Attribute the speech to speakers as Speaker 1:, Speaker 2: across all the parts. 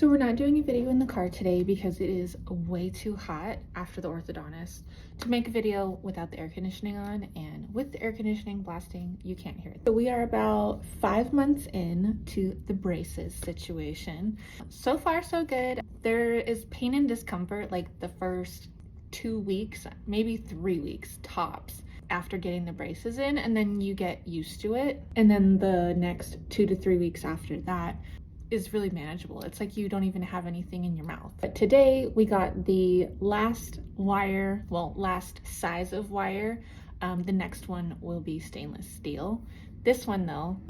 Speaker 1: So we're not doing a video in the car today because it is way too hot after the orthodontist to make a video without the air conditioning on, and with the air conditioning blasting, you can't hear it. So we are about 5 months in to the braces situation. So far, so good. There is pain and discomfort like the first 2 weeks, maybe 3 weeks tops after getting the braces in, and then you get used to it. And then the next 2 to 3 weeks after that is really manageable. It's like you don't even have anything in your mouth. But today we got the last wire, well, last size of wire. The next one will be stainless steel. This one though,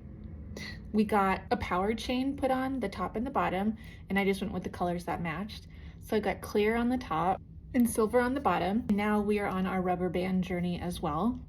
Speaker 1: we got a power chain put on the top and the bottom, and I just went with the colors that matched. So I got clear on the top and silver on the bottom. Now we are on our rubber band journey as well.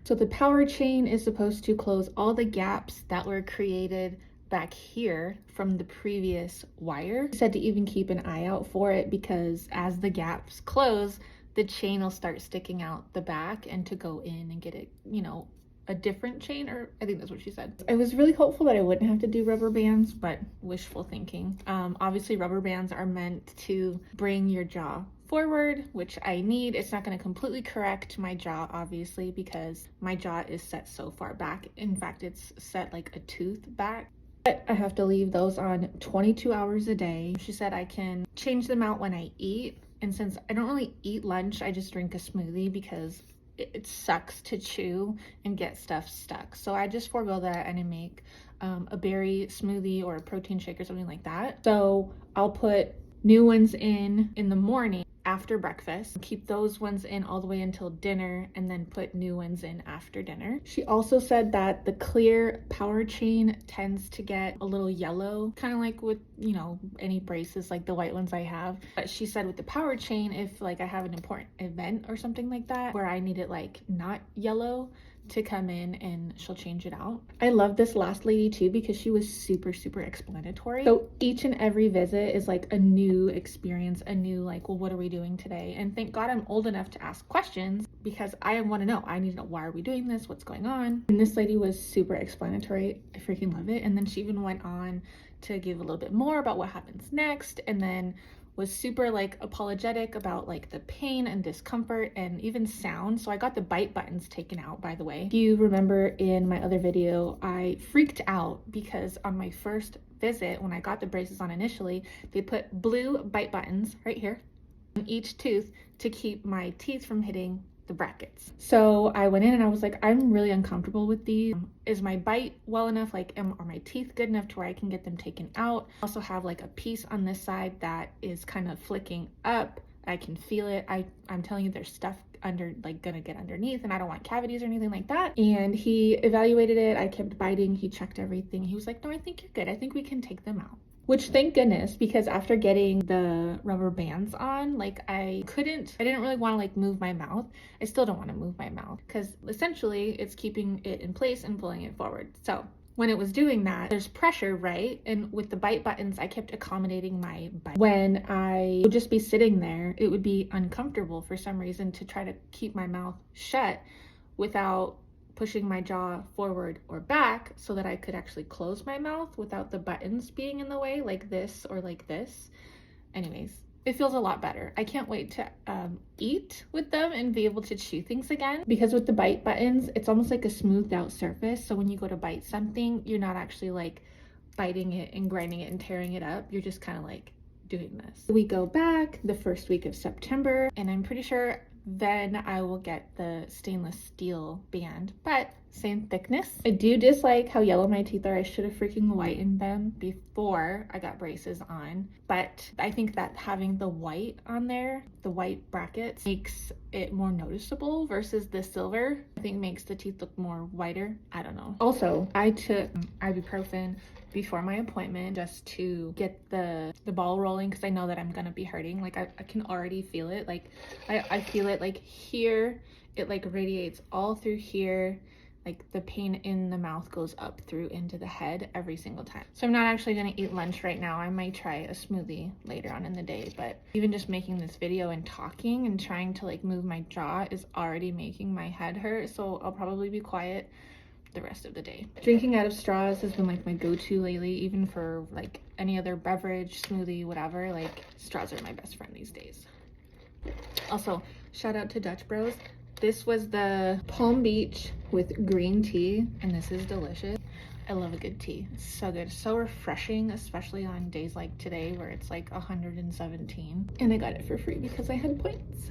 Speaker 1: So the power chain is supposed to close all the gaps that were created back here from the previous wire. I said to even keep an eye out for it because as the gaps close, the chain will start sticking out the back, and to go in and get it, you know, a different chain, or I think that's what she said. I was really hopeful that I wouldn't have to do rubber bands, but wishful thinking. Obviously rubber bands are meant to bring your jaw forward, which I need. It's not going to completely correct my jaw, obviously, because my jaw is set so far back. In fact, it's set like a tooth back. But I have to leave those on 22 hours a day. She said I can change them out when I eat. And since I don't really eat lunch, I just drink a smoothie because it sucks to chew and get stuff stuck. So I just forego that and I make a berry smoothie or a protein shake or something like that. So I'll put new ones in the morning after breakfast, keep those ones in all the way until dinner, and then put new ones in after dinner. She also said that the clear power chain tends to get a little yellow, kind of like with, you know, any braces like the white ones I have. But she said with the power chain, if like I have an important event or something like that where I need it like not yellow, to come in, and she'll change it out. I love this last lady too because she was super explanatory. So each and every visit is like a new experience, a new like, well, what are we doing today? And thank God I'm old enough to ask questions because I want to know. I need to know, why are we doing this? What's going on? And this lady was super explanatory. I freaking love it. And then she even went on to give a little bit more about what happens next, and then was super like apologetic about like the pain and discomfort and even sound. So I got the bite buttons taken out, by the way. If you remember in my other video, I freaked out because on my first visit, when I got the braces on initially, they put blue bite buttons right here on each tooth to keep my teeth from hitting the brackets. So I went in and I was like, I'm really uncomfortable with these. Is my bite well enough? Like, are my teeth good enough to where I can get them taken out? I also have like a piece on this side that is kind of flicking up. I can feel it. I'm telling you, there's stuff under, like, gonna get underneath, and I don't want cavities or anything like that. And he evaluated it. I kept biting. He checked everything. He was like, no, I think you're good. I think we can take them out. Which, thank goodness, because after getting the rubber bands on, like I didn't really want to like move my mouth. I still don't want to move my mouth because essentially it's keeping it in place and pulling it forward. So when it was doing that, there's pressure, right? And with the bite buttons, I kept accommodating my bite. When I would just be sitting there, it would be uncomfortable for some reason to try to keep my mouth shut without pushing my jaw forward or back so that I could actually close my mouth without the buttons being in the way, like this or like this. Anyways, it feels a lot better. I can't wait to eat with them and be able to chew things again, because with the bite buttons, it's almost like a smoothed out surface. So when you go to bite something, you're not actually like biting it and grinding it and tearing it up. You're just kind of like doing this. We go back the first week of September, and I'm pretty sure then I will get the stainless steel band, but same thickness. I do dislike how yellow my teeth are. I should have freaking whitened them before I got braces on, but I think that having the white on there, the white brackets, makes it more noticeable versus the silver. I think makes the teeth look more whiter. I don't know. Also, I took ibuprofen before my appointment just to get the ball rolling, because I know that I'm gonna be hurting. Like I can already feel it. Like I feel it like here. It like radiates all through here. Like the pain in the mouth goes up through into the head every single time. So I'm not actually gonna eat lunch right now. I might try a smoothie later on in the day, but even just making this video and talking and trying to like move my jaw is already making my head hurt. So I'll probably be quiet the rest of the day. Drinking out of straws has been like my go-to lately, even for like any other beverage, smoothie, whatever. Like, straws are my best friend these days. Also, shout out to Dutch Bros. This was the Palm Beach with green tea, and this is delicious. I love a good tea. It's so good, so refreshing, especially on days like today where it's like 117. And I got it for free because I had points.